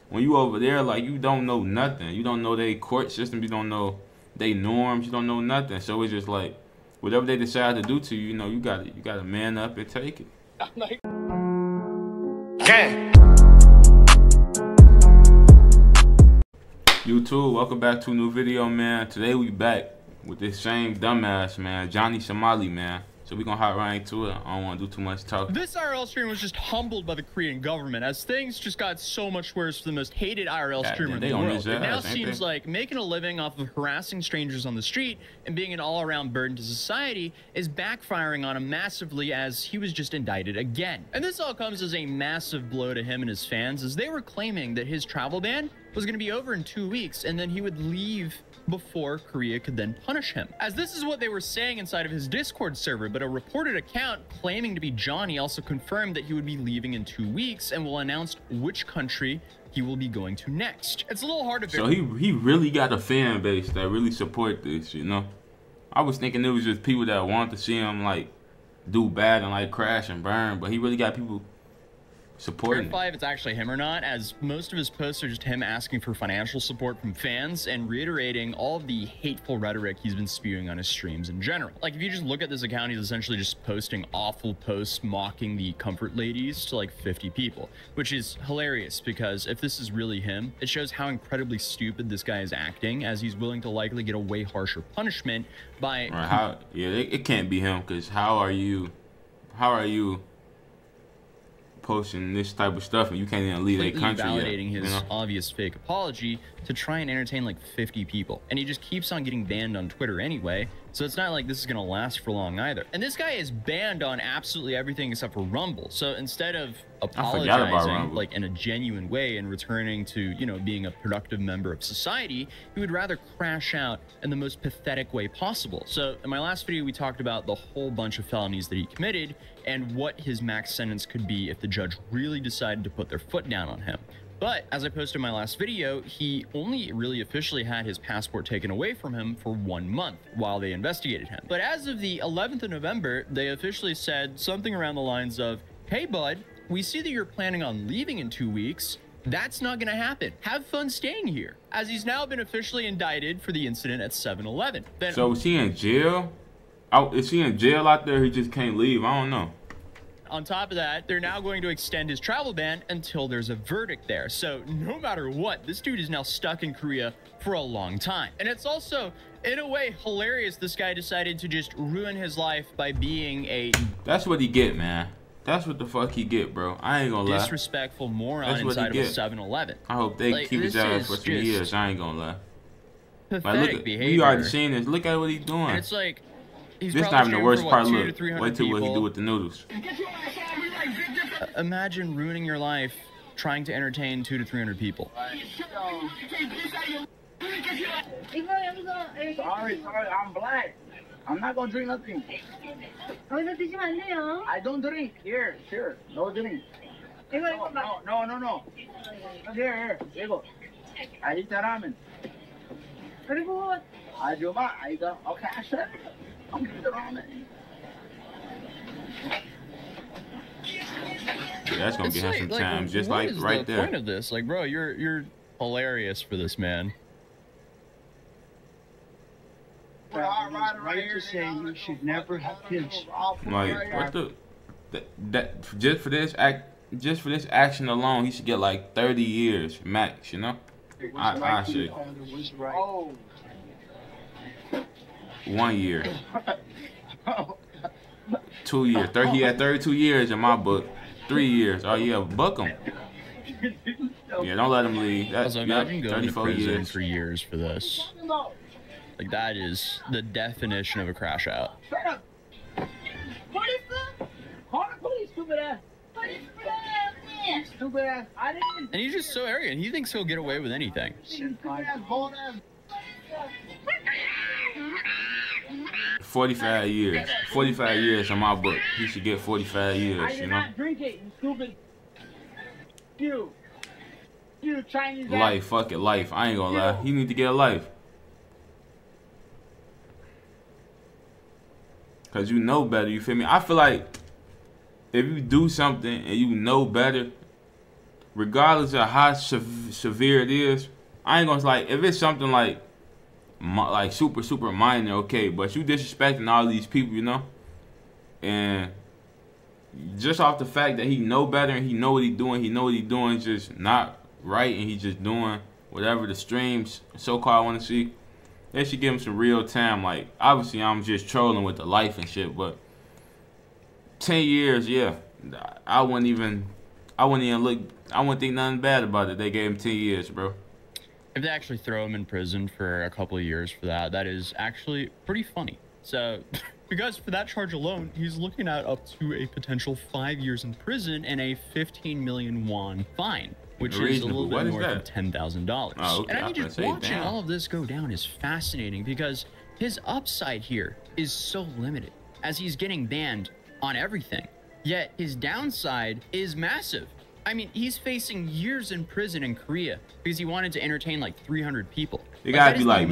when you over there, like, you don't know nothing. You don't know their court system. You don't know they norms. You don't know nothing. So it's just like, whatever they decide to do to you, you know, you gotta man up and take it. Gang. YouTube, welcome back to a new video, man. Today we back with this same dumbass, man, Johnny Somali, man. So we gonna hop right into it. I don't wanna do too much talking. This IRL streamer was just humbled by the Korean government as things just got so much worse for the most hated IRL streamer in the world. It now seems like making a living off of harassing strangers on the street and being an all-around burden to society is backfiring on him massively as he was just indicted again. And this all comes as a massive blow to him and his fans as they were claiming that his travel ban was going to be over in 2 weeks and then he would leave before Korea could then punish him. As this is what they were saying inside of his Discord server, but a reported account claiming to be Johnny also confirmed that he would be leaving in 2 weeks and will announce which country he will be going to next. It's a little hard to So he really got a fan base that really support this, you know? I was thinking it was just people that want to see him like do bad and like crash and burn, but he really got people supporting. Verify if it's actually him or not, as most of his posts are just him asking for financial support from fans and reiterating all of the hateful rhetoric he's been spewing on his streams in general. Like, if you just look at this account, he's essentially just posting awful posts mocking the comfort ladies to like 50 people, which is hilarious because if this is really him, it shows how incredibly stupid this guy is acting, as he's willing to likely get a way harsher punishment by it can't be him, because how are you posting this type of stuff and you can't even leave a country validating yet, his you know? obvious fake apology to try and entertain like 50 people, and he just keeps on getting banned on Twitter anyway, so it's not like this is gonna last for long either. And this guy is banned on absolutely everything except for Rumble, so instead of apologizing like in a genuine way and returning to, you know, being a productive member of society, he would rather crash out in the most pathetic way possible. So in my last video we talked about the whole bunch of felonies that he committed and what his max sentence could be if the judge really decided to put their foot down on him. But as I posted in my last video, he only really officially had his passport taken away from him for 1 month while they investigated him. But as of the 11th of November, they officially said something around the lines of, "Hey bud, we see that you're planning on leaving in 2 weeks. That's not gonna happen. Have fun staying here," as he's now been officially indicted for the incident at 7-Eleven. So is he in jail? Is he in jail out there? He just can't leave? I don't know. On top of that, they're now going to extend his travel ban until there's a verdict there. So no matter what, this dude is now stuck in Korea for a long time. And it's also, in a way, hilarious this guy decided to just ruin his life by being a... That's what he get, man. That's what the fuck he get, bro. I ain't gonna lie. Disrespectful moron inside of a 7-Eleven. I hope they keep his ass for 3 years. I ain't gonna lie. Pathetic look, behavior. We already seen this. Look at what he's doing. And it's like... This not even the worst part. Look, wait till what he do with the noodles. Imagine ruining your life trying to entertain 200 to 300 people. Sorry, I'm black. I'm not gonna drink nothing. I don't drink. Here, no drink. No. Here, go. I eat the ramen. I got okay. I said. Yeah, that's gonna get him some time, just like right there. What is the point of this? Like, bro, you're hilarious for this, man. Right to say you should never have kids. Like, what the? That just for this action alone, he should get like 30 years max. You know, I say 1 year. 2 years. He had 32 years in my book. 3 years. Oh yeah, book him. Yeah, don't let him leave. Also, imagine going to prison for years for this. Like, that is the definition of a crash out. Shut up. What is this? Call the police, stupid ass. Stupid ass. I didn't. And he's just so arrogant. He thinks he'll get away with anything. Stupid ass, bold ass. 45 years. 45 years in my book. He should get 45 years, I did not drink it, you stupid. You Chinese ass. Life, fuck it, life. I ain't gonna lie. He need to get a life. Cause you know better, you feel me? I feel like if you do something and you know better, regardless of how severe it is, I ain't gonna like if it's something like super minor, okay. But you disrespecting all these people, you know, and just off the fact that he know better and he know what he doing just not right, and he just doing whatever the streams so-called want to see. They should give him some real time. Like, obviously, I'm just trolling with the life and shit, but 10 years, yeah, I wouldn't think nothing bad about it. They gave him 10 years, bro. If they actually throw him in prison for a couple of years for that, that is actually pretty funny. So, because for that charge alone, he's looking at up to a potential 5 years in prison and a 15 million won fine, which is a little bit more than $10,000. Oh, okay. And I mean, just watching all of this go down is fascinating because his upside here is so limited as he's getting banned on everything. Yet his downside is massive. I mean, he's facing years in prison in Korea because he wanted to entertain like 300 people. You gotta be like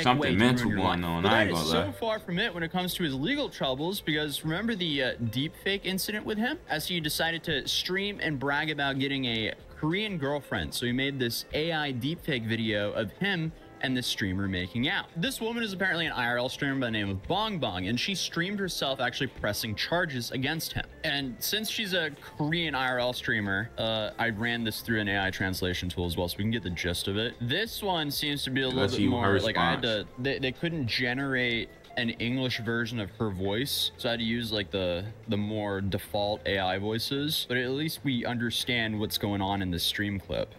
something mental going on. I ain't gonna lie. So far from it when it comes to his legal troubles, because remember the deepfake incident with him, as he decided to stream and brag about getting a Korean girlfriend. So he made this AI deepfake video of him and the streamer making out. This woman is apparently an IRL streamer by the name of Bong Bong, and she streamed herself actually pressing charges against him. And since she's a Korean IRL streamer, I ran this through an AI translation tool as well, so we can get the gist of it. This one seems to be a little bit more like I had to, they couldn't generate an English version of her voice, so I had to use like the more default AI voices, but at least we understand what's going on in this stream clip.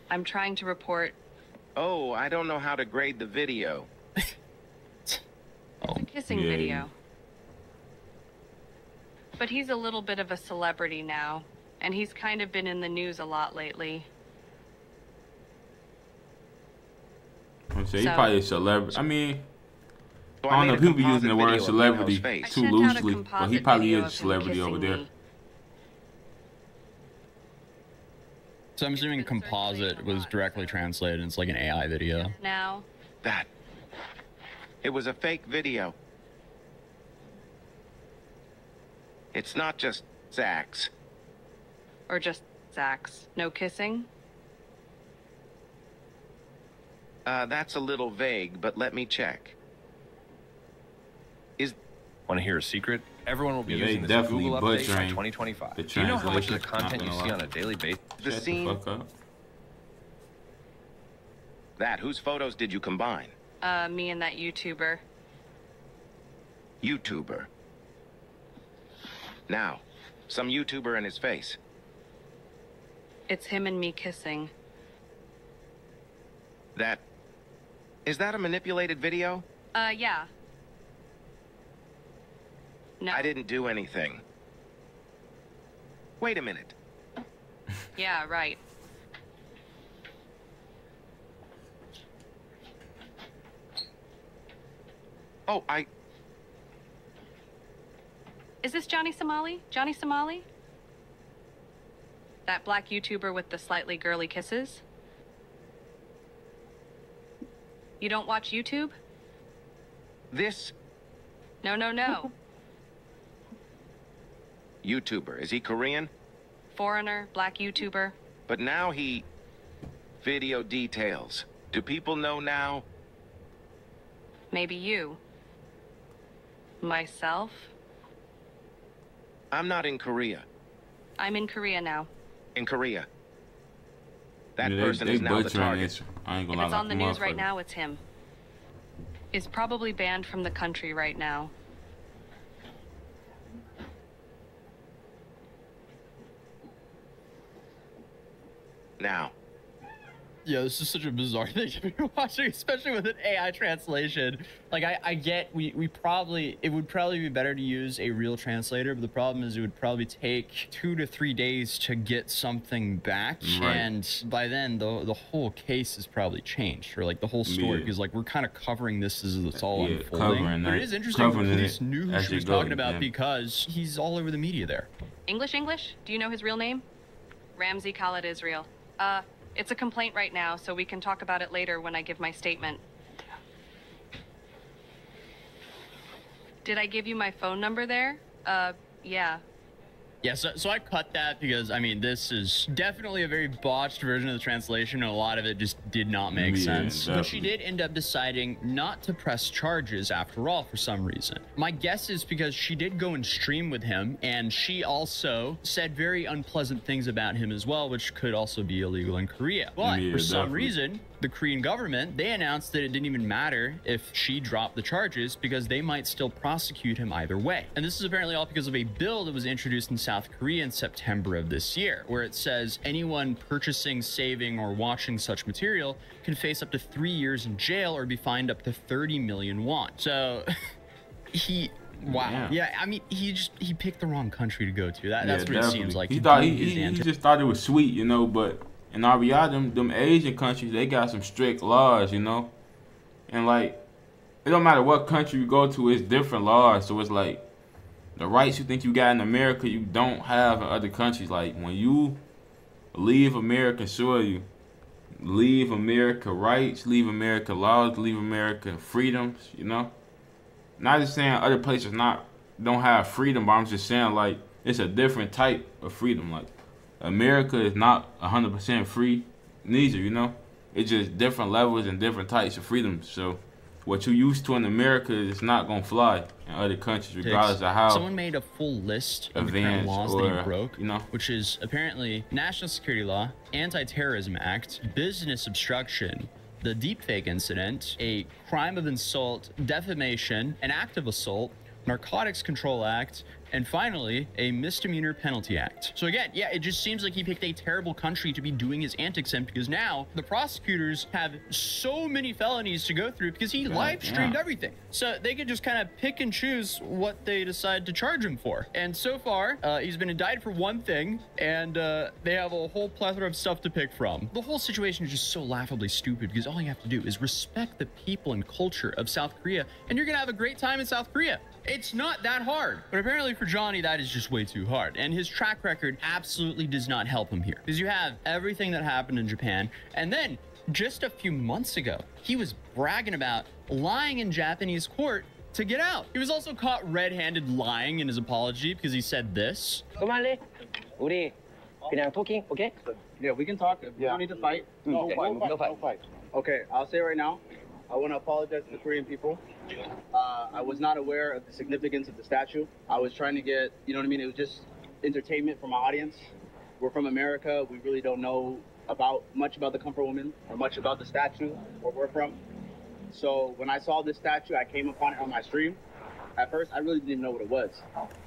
I'm trying to report. Oh, I don't know how to grade the video. It's a kissing video. But he's a little bit of a celebrity now, and he's kind of been in the news a lot lately. He's probably a celebrity. I mean, I don't know, people using the word celebrity too loosely, but he probably is a celebrity over there. So I'm assuming composite was directly translated. It's like an AI video. Now. It was a fake video. It's not just Zach's. Or just Zach's. No kissing? That's a little vague, but let me check. Want to hear a secret? Everyone will be using this Google update by 2025. Do you know how much of the content you see on a daily basis? The scene. Whose photos did you combine? Me and that YouTuber. YouTuber. Now, some YouTuber and his face. It's him and me kissing. Is that a manipulated video? Yeah. No. I didn't do anything. Wait a minute. Yeah, right. Oh, Is this Johnny Somali? Johnny Somali? That black YouTuber with the slightly girly kisses? You don't watch YouTube? This? No. YouTuber. Is he Korean? Foreigner, black YouTuber. But now video details. Do people know now? Maybe you. Myself? I'm not in Korea. I'm in Korea now. In Korea. That person is now the target. If it's on the news right now, it's him. Is probably banned from the country right now. Now. Yeah, this is such a bizarre thing to be watching, especially with an AI translation. Like, I get, it would probably be better to use a real translator, but the problem is it would probably take 2 to 3 days to get something back. Right. And by then, the whole case is probably changed, or like the whole story, because like we're kind of covering this as it's all unfolding. But it is interesting the police knew who she was talking about because he's all over the media there. English? Do you know his real name? Ramsey Khalid Israel. It's a complaint right now, so we can talk about it later when I give my statement. Did I give you my phone number there? Yeah. Yeah, so I cut that because, I mean, this is definitely a very botched version of the translation, and a lot of it just did not make sense. Definitely. But she did end up deciding not to press charges after all for some reason. My guess is because she did go and stream with him, and she also said very unpleasant things about him as well, which could also be illegal in Korea. But for some reason, the Korean government, they announced that it didn't even matter if she dropped the charges because they might still prosecute him either way. And this is apparently all because of a bill that was introduced in South Korea in September of this year, where it says anyone purchasing, saving, or watching such material can face up to 3 years in jail or be fined up to 30 million won. So wow. Yeah, I mean, he picked the wrong country to go to. That's what it seems like. He just thought it was sweet, you know, but in our reality, them Asian countries, they got some strict laws, you know? And, like, it don't matter what country you go to, it's different laws. So it's like, the rights you think you got in America, you don't have in other countries. Like, when you leave American soil, you leave America rights, leave America laws, leave America freedoms, you know? Not just saying other places don't have freedom, but I'm just saying, like, it's a different type of freedom. Like, America is not 100% free, neither, you know? It's just different levels and different types of freedoms. So what you used to in America is not going to fly in other countries, regardless of how. Someone made a full list of the current laws that he broke, you know, which is apparently National Security Law, Anti-Terrorism Act, Business Obstruction, the deepfake incident, a crime of insult, defamation, an act of assault, Narcotics Control Act, and finally, a misdemeanor penalty act. So again, yeah, it just seems like he picked a terrible country to be doing his antics in, because now the prosecutors have so many felonies to go through because he live streamed everything. So they could just kind of pick and choose what they decide to charge him for. And so far, he's been indicted for one thing, and they have a whole plethora of stuff to pick from. The whole situation is just so laughably stupid because all you have to do is respect the people and culture of South Korea, and you're gonna have a great time in South Korea. It's not that hard. But apparently for Johnny, that is just way too hard. And his track record absolutely does not help him here. Because you have everything that happened in Japan. And then just a few months ago, he was bragging about lying in Japanese court to get out. He was also caught red-handed lying in his apology because he said this. Somali, 우리 그냥 talking, okay? Yeah, we can talk. We don't need to fight. No fight. Okay, I'll say right now, I want to apologize to the Korean people. I was not aware of the significance of the statue. I was trying to get, you know what I mean? It was just entertainment for my audience. We're from America. We really don't know much about the Comfort Woman or much about the statue where we're from. So when I saw this statue, I came upon it on my stream. At first, I really didn't even know what it was.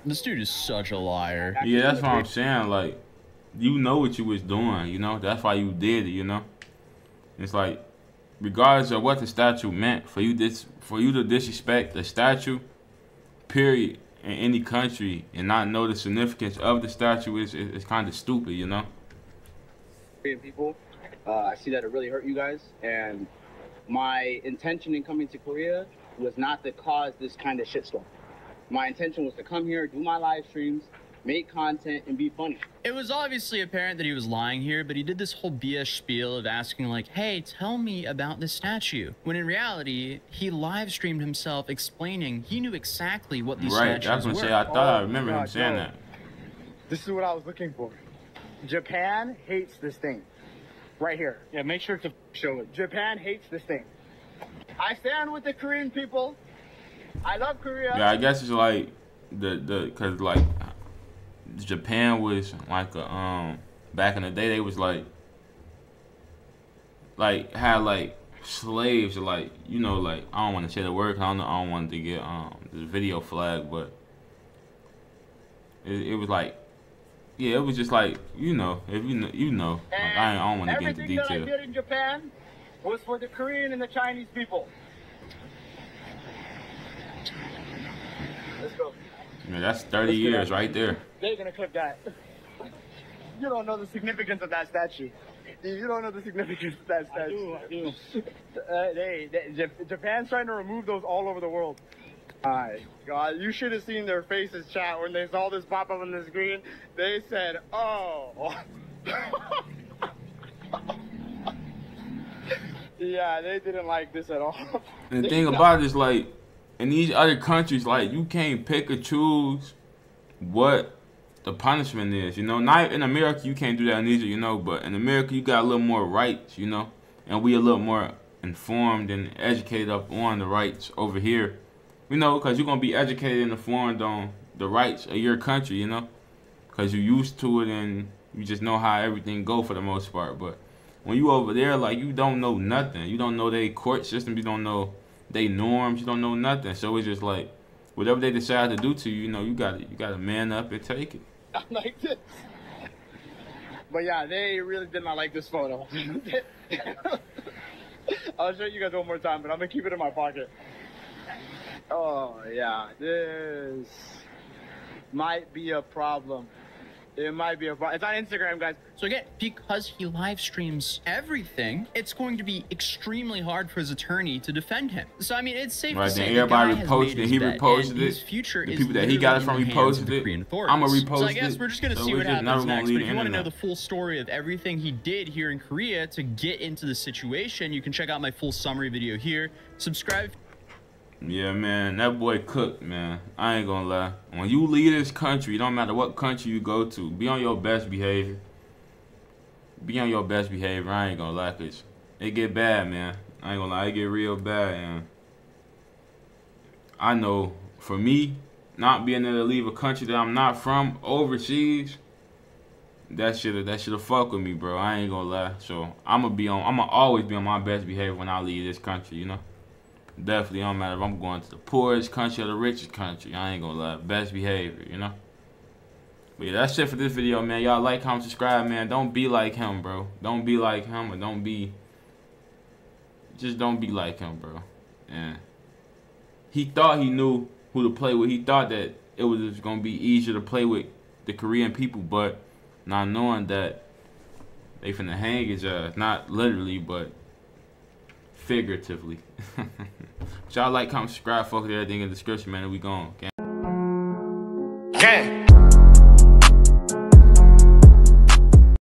This dude is such a liar. Yeah, that's what I'm saying. Like, you know what you was doing, you know? That's why you did it, you know? It's like, regardless of what the statue meant, for you to disrespect the statue, period, in any country and not know the significance of the statue is kind of stupid, you know? People, I see that it really hurt you guys, and my intention in coming to Korea was not to cause this kind of shitstorm. My intention was to come here, do my live streams, make content, and be funny. It was obviously apparent that he was lying here, but he did this whole BS spiel of asking like, hey, tell me about this statue. When in reality, he live streamed himself explaining he knew exactly what these statues were. Right, I was gonna say, I thought I remember him saying that. This is what I was looking for. Japan hates this thing. Right here. Yeah, make sure to show it. Japan hates this thing. I stand with the Korean people. I love Korea. Yeah, I guess it's like cause like Japan was like back in the day they was like had like slaves, like, you know, like, I don't want to say the word 'cause I don't want to get the video flag, but it was like, yeah, it was just like, you know, if you know, like, I don't want to get into detail. Everything that I did in Japan was for the Korean and the Chinese people. Let's go. Yeah, that's 30 years right there. They're gonna clip that. You don't know the significance of that statue. You don't know the significance of that statue. I do. Japan's trying to remove those all over the world. My God, you should have seen their faces, chat, when they saw this pop up on the screen. They said, "Oh." Yeah, they didn't like this at all. And the thing about it is, like, in these other countries, like, you can't pick or choose what the punishment is, you know. Not in America, you can't do that neither, you know. But in America, you got a little more rights, you know. And we a little more informed and educated up on the rights over here. You know, because you're going to be educated and informed on the rights of your country, you know. Because you're used to it and you just know how everything go for the most part. But when you over there, like, you don't know nothing. You don't know their court system. You don't know their norms. You don't know nothing. So it's just like, whatever they decide to do to you, you know, you gotta man up and take it. I like this. But yeah, they really did not like this photo. I'll show you guys one more time, but I'm gonna keep it in my pocket. Oh yeah, this might be a problem. It might be a problem. It's on Instagram, guys. So again, because he live streams everything, it's going to be extremely hard for his attorney to defend him. So I mean, it's safe to say everybody reposted it. He reposted it. His future the people that he got it from reposted it. I'm gonna repost it. So I guess we're just gonna see what happens next. But if you want to know the full story of everything he did here in Korea to get into the situation, you can check out my full summary video here. Subscribe. Yeah, man, that boy cooked, man. I ain't gonna lie. When you leave this country, it don't matter what country you go to, be on your best behavior. Be on your best behavior. I ain't gonna lie, cause it get bad, man. I ain't gonna lie, it get real bad, and I know for me, not being able to leave a country that I'm not from overseas, that should've fuck with me, bro. I ain't gonna lie. So I'ma always be on my best behavior when I leave this country, you know. Definitely don't matter if I'm going to the poorest country or the richest country. I ain't gonna lie. Best behavior, you know? But yeah, that's it for this video, man. Y'all like, comment, subscribe, man. Don't be like him, bro. Don't be like him, or just don't be like him, bro. And he thought he knew who to play with. He thought that it was just gonna be easier to play with the Korean people, but not knowing that they finna hang his ass. Not literally, but figuratively. Y'all like, comment, subscribe, fuck with everything in the description, man, and we gone. Okay?